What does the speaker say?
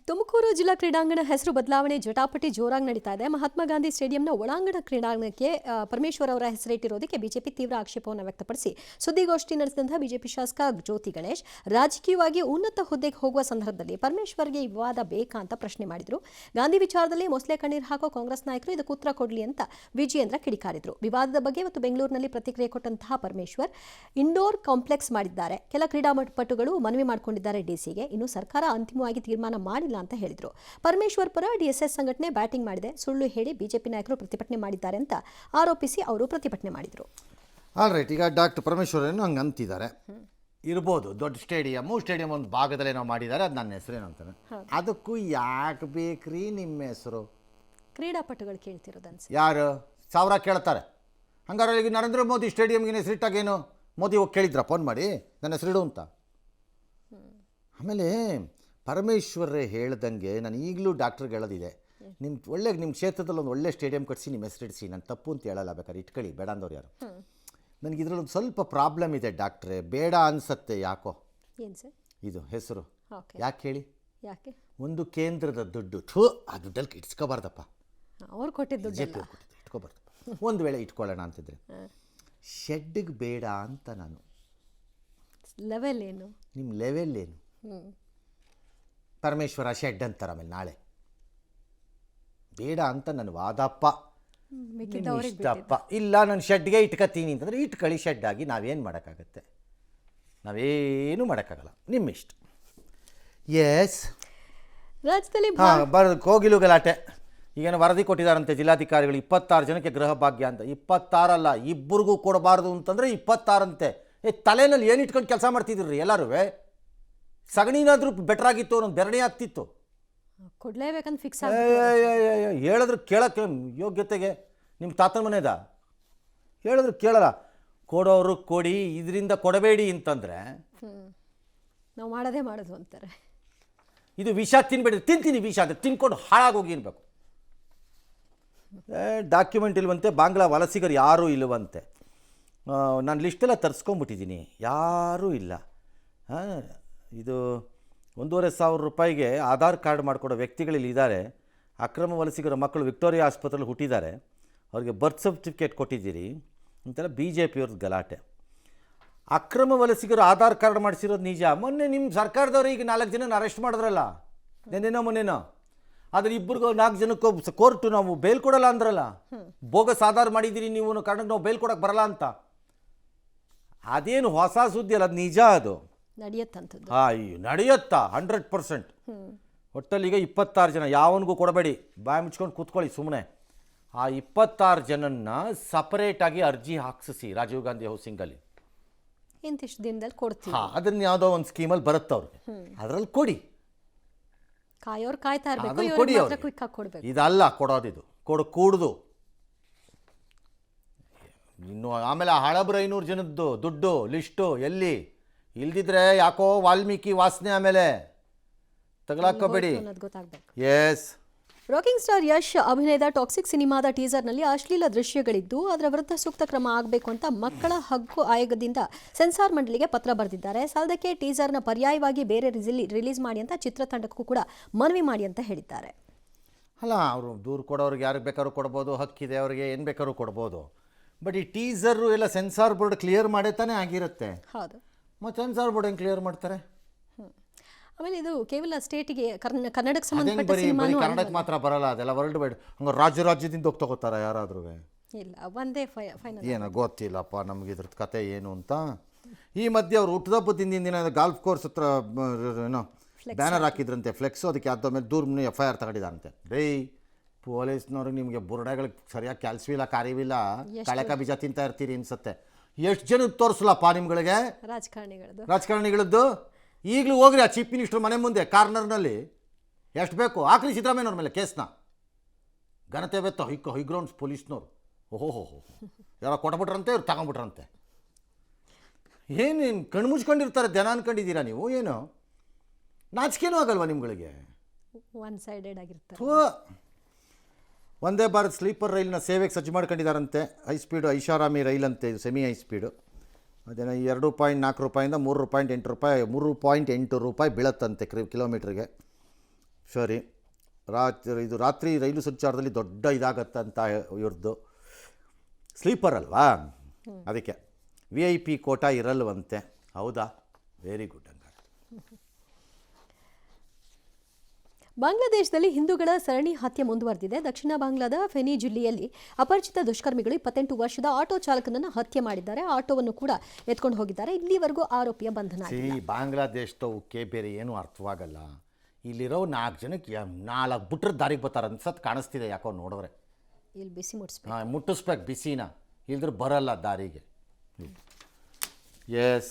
ತುಮಕೂರು ಜಿಲ್ಲಾ ಕ್ರೀಡಾಂಗಣ ಹೆಸರು ಬದಲಾವಣೆ ಜಟಾಪಟಿ ಜೋರಾಗಿ ನಡೀತಾ ಇದೆ. ಮಹಾತ್ಮ ಗಾಂಧಿ ಸ್ಟೇಡಿಯಂನ ಒಳಾಂಗಣ ಕ್ರೀಡಾಂಗಣಕ್ಕೆ ಪರಮೇಶ್ವರ್ ಅವರ ಹೆಸರಿಟ್ಟಿರೋದಕ್ಕೆ ಬಿಜೆಪಿ ತೀವ್ರ ಆಕ್ಷೇಪವನ್ನು ವ್ಯಕ್ತಪಡಿಸಿ ಸುದ್ದಿಗೋಷ್ಠಿ ನಡೆಸಿದಂತಹ ಬಿಜೆಪಿ ಶಾಸಕ ಜ್ಯೋತಿ ಗಣೇಶ್ ರಾಜಕೀಯವಾಗಿ ಉನ್ನತ ಹುದ್ದೆಗೆ ಹೋಗುವ ಸಂದರ್ಭದಲ್ಲಿ ಪರಮೇಶ್ವರ್ಗೆ ಈ ವಿವಾದ ಬೇಕಾ ಅಂತ ಪ್ರಶ್ನೆ ಮಾಡಿದರು. ಗಾಂಧಿ ವಿಚಾರದಲ್ಲಿ ಮೊಸಳೆ ಕಣ್ಣೀರು ಹಾಕೋ ಕಾಂಗ್ರೆಸ್ ನಾಯಕರು ಇದಕ್ಕೆ ಉತ್ತರ ಕೊಡಲಿ ಅಂತ ವಿಜಯೇಂದ್ರ ಕಿಡಿಕಾರಿದರು. ವಿವಾದದ ಬಗ್ಗೆ ಇವತ್ತು ಬೆಂಗಳೂರಿನಲ್ಲಿ ಪ್ರತಿಕ್ರಿಯೆ ಕೊಟ್ಟಂತಹ ಪರಮೇಶ್ವರ್ ಇಂಡೋರ್ ಕಾಂಪ್ಲೆಕ್ಸ್ ಮಾಡಿದ್ದಾರೆ, ಕೆಲ ಕ್ರೀಡಾಪಟುಗಳು ಮನವಿ ಮಾಡಿಕೊಂಡಿದ್ದಾರೆ ಡಿಸಿಗೆ, ಇನ್ನು ಸರ್ಕಾರ ಅಂತಿಮವಾಗಿ ತೀರ್ಮಾನ ಮಾಡಿಲ್ಲ ಅಂತ ಹೇಳಿದರು. ಪರಮೇಶ್ವರ್ ಪರ ಡಿಎಸ್ಎಸ್ ಸಂಘಟನೆ ಬ್ಯಾಟಿಂಗ್ ಮಾಡಿದೆ, ಸುಳ್ಳು ಹೇಳಿ ಬಿಜೆಪಿ ನಾಯಕರು ಪ್ರತಿಭಟನೆ ಮಾಡಿದ್ದಾರೆ ಅಂತ ಆರೋಪಿಸಿ ಅವರು ಪ್ರತಿಭಟನೆ ಮಾಡಿದರು. ಆಲ್ ರೈಟ್, ಈಗ ಡಾಕ್ಟರ್ ಪರಮೇಶ್ವರ್ ಏನು ಹಂಗೆ ಅಂತಿದ್ದಾರೆ ಇರ್ಬೋದು. ದೊಡ್ಡ ಸ್ಟೇಡಿಯಂ ಒಂದು ಭಾಗದಲ್ಲೇ ನಾವು ಮಾಡಿದ್ದಾರೆ, ಅದು ನನ್ನ ಹೆಸರೇನು ಅಂತಾನೆ. ಅದಕ್ಕೂ ಯಾಕೆ ಬೇಕ್ರಿ ನಿಮ್ಮ ಹೆಸರು? ಕ್ರೀಡಾಪಟುಗಳು ಕೇಳ್ತಿರೋದು ಅನ್ಸುತ್ತೆ. ಯಾರು 1000 ಕೇಳ್ತಾರೆ. ಹಂಗಾರೆ ಈಗ ನರೇಂದ್ರ ಮೋದಿ ಸ್ಟೇಡಿಯಂಗೆ ಹೆಸರಿಟ್ಟಾಗೇನು ಮೋದಿ ಹೋಗಿ ಕೇಳಿದ್ರ ಫೋನ್ ಮಾಡಿ ನನ್ನ ಹೆಸರಿಡು ಅಂತ? ಆಮೇಲೆ ಪರಮೇಶ್ವರೇ ಹೇಳ್ದಂಗೆ ನಾನು ಈಗಲೂ ಡಾಕ್ಟ್ರಿಗೆ ಹೇಳೋದಿದೆ, ನಿಮ್ಮ ಕ್ಷೇತ್ರದಲ್ಲಿ ಒಂದು ಒಳ್ಳೆ ಸ್ಟೇಡಿಯಂ ಕಟ್ಟಿಸಿ ನಿಮ್ಮ ಹೆಸರಿಡಿಸಿ. ನಾನು ತಪ್ಪು ಅಂತ ಹೇಳಲ್ಲ, ಬೇಕಾದ್ರೆ ಇಟ್ಕೊಳ್ಳಿ, ಬೇಡ ಅಂದವ್ರು ಯಾರು. ನನಗೆ ಇದರಲ್ಲಿ ಒಂದು ಸ್ವಲ್ಪ ಪ್ರಾಬ್ಲಮ್ ಇದೆ ಡಾಕ್ಟ್ರೇ, ಬೇಡ ಅನಿಸತ್ತೆ. ಯಾಕೋ ಏನು ಸರ್ ಇದು ಹೆಸರು ಯಾಕೆ ಹೇಳಿ? ಯಾಕೆ? ಒಂದು ಕೇಂದ್ರದ ದುಡ್ಡು, ಆ ದುಡ್ಡಲ್ಲಿ ಇಟ್ಸ್ಕೋಬಾರ್ದಪ್ಪ, ಅವ್ರು ಕೊಟ್ಟಿದ್ದು ಇಟ್ಕೋಬಾರ್ದಪ್ಪ. ಒಂದು ವೇಳೆ ಇಟ್ಕೊಳ್ಳೋಣ ಅಂತಿದ್ರೆ ಶೆಡ್ಗೆ ಬೇಡ ಅಂತ. ನಾನು ಲೆವೆಲ್ ಏನು, ನಿಮ್ಮ ಲೆವೆಲ್ ಏನು? ಪರಮೇಶ್ವರ ಶೆಡ್ ಅಂತಾರೆ, ಆಮೇಲೆ ನಾಳೆ ಬೇಡ ಅಂತ ನನ್ನ ವಾದಪ್ಪ. ಇಷ್ಟಪ್ಪ ಇಲ್ಲ, ನಾನು ಶೆಡ್ಗೆ ಇಟ್ಕೊತೀನಿ ಅಂತಂದರೆ ಇಟ್ಕೊಳ್ಳಿ ಶೆಡ್ ಆಗಿ, ನಾವೇನು ಮಾಡೋಕ್ಕಾಗತ್ತೆ? ನಾವೇನು ಮಾಡೋಕ್ಕಾಗಲ್ಲ, ನಿಮ್ಮ ಇಷ್ಟ. ಎಸ್, ರಾಜ್ಯದಲ್ಲಿ ಕೋಗಿಲು ಗಲಾಟೆ. ಈಗೇನು ವರದಿ ಕೊಟ್ಟಿದ್ದಾರಂತೆ ಜಿಲ್ಲಾಧಿಕಾರಿಗಳು, 26 ಜನಕ್ಕೆ ಗೃಹ ಭಾಗ್ಯ ಅಂತ. 26 ಅಲ್ಲ, ಇಬ್ಬರಿಗೂ ಕೊಡಬಾರ್ದು ಅಂತಂದರೆ 26 ಅಂತೆ. ತಲೆನಲ್ಲಿ ಏನು ಇಟ್ಕೊಂಡು ಕೆಲಸ ಮಾಡ್ತಿದ್ರಿ ಎಲ್ಲರೂ? ಸಗಣಿನಾದ್ರೂ ಬೆಟರ್ ಆಗಿತ್ತು, ಅನ್ನೋದು ಬೆರಣೆ ಆಗ್ತಿತ್ತು. ಕೊಡ್ಲೇಬೇಕಂತ ಫಿಕ್ಸ್ ಹೇಳಿದ್ರು ಕೇಳೋಕ್ಕೆ ಯೋಗ್ಯತೆಗೆ ನಿಮ್ಮ ತಾತನ ಮನೆದ ಹೇಳಿದ್ರು ಕೇಳಲ್ಲ. ಕೊಡೋರು ಕೊಡಿ, ಇದರಿಂದ ಕೊಡಬೇಡಿ ಅಂತಂದರೆ ನಾವು ಮಾಡೋದು ಅಂತಾರೆ. ಇದು ವಿಷ ತಿನ್ಬೇಡಿ, ತಿಂತೀನಿ ವಿಷ ಅಂದರೆ ತಿನ್ಕೊಂಡು ಹಾಳಾಗೋಗಿ ಇರಬೇಕು. ಡಾಕ್ಯುಮೆಂಟ್ ಇಲ್ವಂತೆ, ಬಾಂಗ್ಲಾ ವಲಸಿಗರು ಯಾರೂ ಇಲ್ಲವಂತೆ. ನಾನು ಲಿಸ್ಟೆಲ್ಲ ತರಿಸ್ಕೊಂಬಿಟ್ಟಿದ್ದೀನಿ, ಯಾರೂ ಇಲ್ಲ. ಇದು 1,500 ರೂಪಾಯಿಗೆ ಆಧಾರ್ ಕಾರ್ಡ್ ಮಾಡಿಕೊಡೋ ವ್ಯಕ್ತಿಗಳಲ್ಲಿ ಇದ್ದಾರೆ. ಅಕ್ರಮ ವಲಸಿಗರ ಮಕ್ಕಳು ವಿಕ್ಟೋರಿಯಾ ಆಸ್ಪತ್ರೆಯಲ್ಲಿ ಹುಟ್ಟಿದ್ದಾರೆ, ಅವ್ರಿಗೆ ಬರ್ತ್ ಸರ್ಟಿಫಿಕೇಟ್ ಕೊಟ್ಟಿದ್ದೀರಿ ಅಂತೆಲ್ಲ ಬಿ ಜೆ ಪಿಯವ್ರದ್ದು ಗಲಾಟೆ. ಅಕ್ರಮ ವಲಸಿಗರು ಆಧಾರ್ ಕಾರ್ಡ್ ಮಾಡಿಸಿರೋದು ನಿಜ. ಮೊನ್ನೆ ನಿಮ್ಮ ಸರ್ಕಾರದವ್ರು ಈಗ 4 ಜನನ ಅರೆಸ್ಟ್ ಮಾಡಿದ್ರಲ್ಲ, ಮೊನ್ನೆನೋ. ಆದರೆ 4 ಜನಕ್ಕೂ ಕೋರ್ಟು ನಾವು ಬೇಲ್ ಕೊಡಲ್ಲ ಅಂದ್ರಲ್ಲ, ಬೋಗಸ್ ಆಧಾರ್ ಮಾಡಿದ್ದೀರಿ ನೀವು ಕಾರಣಕ್ಕೆ ನಾವು ಬೇಲ್ ಕೊಡೋಕ್ಕೆ ಬರಲ್ಲ ಅಂತ. ಅದೇನು ಹೊಸ ಸುದ್ದಿ ಅಲ್ಲ, ಅದು ನಿಜ. ಅದು ನಡೆಯತ್ತಂಥದ್ದು. ನಡೆಯುತ್ತಾ 100%. ಒಟ್ಟಲ್ಲಿಗ 26 ಜನ, ಯಾವನಿಗೂ ಕೊಡಬೇಡಿ, ಬಾಯಿ ಮುಚ್ಕೊಂಡು ಕೂತ್ಕೊಳ್ಳಿ ಸುಮ್ಮನೆ. ಆ 26 ಜನನ್ನ ಸಪರೇಟಾಗಿ ಅರ್ಜಿ ಹಾಕ್ಸಿಸಿ ರಾಜೀವ್ ಗಾಂಧಿ ಹೌಸಿಂಗಲ್ಲಿ, ಇಂತಿಷ್ಟು ದಿನದಲ್ಲಿ ಕೊಡ್ತೀವಿ. ಅದನ್ನ ಯಾವುದೋ ಒಂದು ಸ್ಕೀಮಲ್ಲಿ ಬರುತ್ತೆ ಅವ್ರಿಗೆ, ಅದರಲ್ಲಿ ಕೊಡಿ. ಕಾಯೋರು ಕಾಯ್ತಾ ಇರಬೇಕು, ಕೊಡಿ. ಇದಲ್ಲ ಕೊಡೋದಿದು, ಕೂಡುದು. ಇನ್ನು ಆಮೇಲೆ ಹಳಬ್ರ 500 ಜನದ್ದು ದುಡ್ಡು ಲಿಸ್ಟು ಎಲ್ಲಿ ಇಲ್ದಿದ್ರೆ ಯಾಕೋ ವಾಲ್ಮೀಕಿ ವಾಸನೆ ಆಮೇಲೆ ತಗಲಾಕೋಬೇಡಿ. ಎಸ್, ರಾಕಿಂಗ್ ಸ್ಟಾರ್ ಯಶ್ ಅಭಿನಯದ ಟಾಕ್ಸಿಕ್ ಸಿನಿಮಾದ ಟೀಸರ್ನಲ್ಲಿ ಅಶ್ಲೀಲ ದೃಶ್ಯಗಳಿದ್ದು ಅದರ ವಿರುದ್ಧ ಸೂಕ್ತ ಕ್ರಮ ಆಗಬೇಕು ಅಂತ ಮಕ್ಕಳ ಹಕ್ಕು ಆಯೋಗದಿಂದ ಸೆನ್ಸಾರ್ ಮಂಡಳಿಗೆ ಪತ್ರ ಬರೆದಿದ್ದಾರೆ. ಸಾಲದಕ್ಕೆ ಟೀಸರ್ನ ಪರ್ಯಾಯವಾಗಿ ಬೇರೆ ರಿಲೀಸ್ ಮಾಡಿ ಅಂತ ಚಿತ್ರತಂಡಕ್ಕೂ ಕೂಡ ಮನವಿ ಮಾಡಿ ಅಂತ ಹೇಳಿದ್ದಾರೆ. ಅಲ್ಲ, ಅವರು ದೂರು ಕೊಡೋರಿಗೆ ಯಾರಿಗೆ ಬೇಕಾದ್ರೂ ಕೊಡ್ಬೋದು, ಹಕ್ಕಿದೆ ಅವರಿಗೆ, ಏನು ಬೇಕಾದ್ರೂ ಕೊಡ್ಬೋದು. ಬಟ್ ಈ ಟೀಸರು ಎಲ್ಲ ಸೆನ್ಸಾರ್ ಬೋರ್ಡ್ ಕ್ಲಿಯರ್ ಮಾಡೇ ತಾನೇ ಆಗಿರುತ್ತೆ. ಹೌದು, ಮತ್ತು ಸೆನ್ಸಾರ್ ಬೋರ್ಡ್ ಹೆಂಗೆ ಕ್ಲಿಯರ್ ಮಾಡ್ತಾರೆ? ಆಮೇಲೆ ಇದು ಕೇವಲ ಸ್ಟೇಟಿಗೆ ಕನ್ನಡಕ್ಕೆ ಸಂಬಂಧಪಟ್ಟ ಸಿನಿಮಾನು ಕನ್ನಡಕ್ಕೆ ಮಾತ್ರ ಬರಲ್ಲ, ಅದೆಲ್ಲ ವರ್ಲ್ಡ್ ವೈಡ್. ಹಂಗೆ ರಾಜ್ಯದಿಂದ ಹೋಗಿ ತಗೋತಾರ ಯಾರಾದ್ರೂ? ಇಲ್ಲ, ಒಂದೇ ಫೈನಲ್. ಏನೋ ಗೊತ್ತಿಲ್ಲಪ್ಪ ನಮ್ಗೆ ಇದ್ರದ್ದು ಕತೆ ಏನು ಅಂತ. ಈ ಮಧ್ಯೆ ಅವ್ರು ಹುಟ್ಟದಬ್ಬದ ದಿನ ಗಾಲ್ಫ್ ಕೋರ್ಸ್ ಹತ್ರ ಏನೋ ಬ್ಯಾನರ್ ಹಾಕಿದ್ರಂತೆ, ಫ್ಲೆಕ್ಸು. ಅದಕ್ಕೆ ಅದ್ರ ಮೇಲೆ ದೂರ FIR ತಗೊಂಡಿದ್ದಾರಂತೆ. ಪೊಲೀಸ್ನವ್ರಿಗೆ ನಿಮಗೆ ಬುರುಡೆಗಳಿಗೆ ಸರಿಯಾಗಿ ಕೆಲಸವಿಲ್ಲ, ಕಾರ್ಯವಿಲ್ಲ, ಕಳೆಕ ಬೀಜ ತಿಂತಾ ಇರ್ತೀರಿ ಅನ್ಸುತ್ತೆ. ಎಷ್ಟು ಜನ ತೋರಿಸಲಪ್ಪ ನಿಮ್ಗಳಿಗೆ ರಾಜಕಾರಣಿಗಳದ್ದು? ಈಗಲೂ ಹೋಗ್ರಿ ಆ ಚೀಫ್ ಮಿನಿಸ್ಟರ್ ಮನೆ ಮುಂದೆ ಕಾರ್ನರ್ನಲ್ಲಿ, ಎಷ್ಟು ಬೇಕು ಹಾಕ್ರಿ ಸಿದ್ದರಾಮಯ್ಯನವ್ರ ಮೇಲೆ ಕೇಸ್ನ. ಘನತೆ ಬೆತ್ತ ಹೈಗ್ರೌಂಡ್ಸ್ ಪೊಲೀಸ್ನವ್ರು ಓಹೋ ಯಾರೋ ಕೊಟ್ಬಿಟ್ರಂತೆ, ಇವ್ರು ತಗೊಂಬಿಟ್ರಂತೆ. ಏನೇನು ಕಣ್ಣು ಮುಚ್ಕೊಂಡಿರ್ತಾರೆ, ಜನ ಅನ್ಕೊಂಡಿದ್ದೀರಾ ನೀವು? ಏನು ನಾಚಿಕೆನೂ ಆಗಲ್ವಾ ನಿಮ್ಗಳಿಗೆ? ಒನ್ ಸೈಡೆಡ್ ಆಗಿರ್ತಾರೆ. ವಂದೇ ಭಾರತ್ ಸ್ಲೀಪರ್ ರೈಲಿನ ಸೇವೆಗೆ ಸಜ್ಜು ಮಾಡ್ಕೊಂಡಿದ್ದಾರಂತೆ. ಹೈ ಸ್ಪೀಡು ಐಷಾರಾಮಿ ರೈಲಂತೆ, ಇದು ಸೆಮಿ ಹೈ ಸ್ಪೀಡು. ಅದೇನೋ 2.4 ರೂಪಾಯಿಂದ 3.8 ರೂಪಾಯಿ 3.8 ರೂಪಾಯಿ ಬೀಳತ್ತಂತೆ ಕಿಲೋಮೀಟ್ರಿಗೆ. ಸರಿ, ರಾತ್ರಿ ರೈಲು ಸಂಚಾರದಲ್ಲಿ ದೊಡ್ಡ ಇದಾಗತ್ತಂತ ಇವ್ರದ್ದು ಸ್ಲೀಪರ್ ಅಲ್ವಾ, ಅದಕ್ಕೆ VIP ಕೋಟಾ ಇರಲ್ವಂತೆ. ಹೌದಾ, ವೆರಿ ಗುಡ್. ಹಂಗಾರೆ ಬಾಂಗ್ಲಾದೇಶದಲ್ಲಿ ಹಿಂದೂಗಳ ಸರಣಿ ಹತ್ಯೆ ಮುಂದುವರೆದಿದೆ. ದಕ್ಷಿಣ ಬಾಂಗ್ಲಾದ ಫೆನಿ ಜಿಲ್ಲೆಯಲ್ಲಿ ಅಪರಿಚಿತ ದುಷ್ಕರ್ಮಿಗಳು 28 ವರ್ಷದ ಆಟೋ ಚಾಲಕನನ್ನು ಹತ್ಯೆ ಮಾಡಿದ್ದಾರೆ. ಆಟೋವನ್ನು ಕೂಡ ಎತ್ಕೊಂಡು ಹೋಗಿದ್ದಾರೆ. ಇಲ್ಲಿವರೆಗೂ ಆರೋಪಿಯ ಬಂಧನ ಆಗಿಲ್ಲ. ಬಾಂಗ್ಲಾದೇಶದವಕ್ಕೆ ಬೇರೆ ಏನೂ ಅರ್ಥವಾಗಲ್ಲ. ಇಲ್ಲಿರೋ 4 ಜನಕ್ಕೆ 4 ಬಿಟ್ರೆ ದಾರಿಗೆ ಬರ್ತಾರೆ ಅನ್ಸತ್ ಕಾಣಿಸ್ತಿದೆ ಯಾಕೋ ನೋಡಿದ್ರೆ. ಇಲ್ಲಿ ಬಿಸಿ ಮುಟ್ಟಿಸ್ಬೇಕು. ಮುಟ್ಟಿಸ್ಬೇಕು ಬಿಸಿನ, ಇಲ್ದ್ರೆ ಬರಲ್ಲ ದಾರಿಗೆ. ಎಸ್.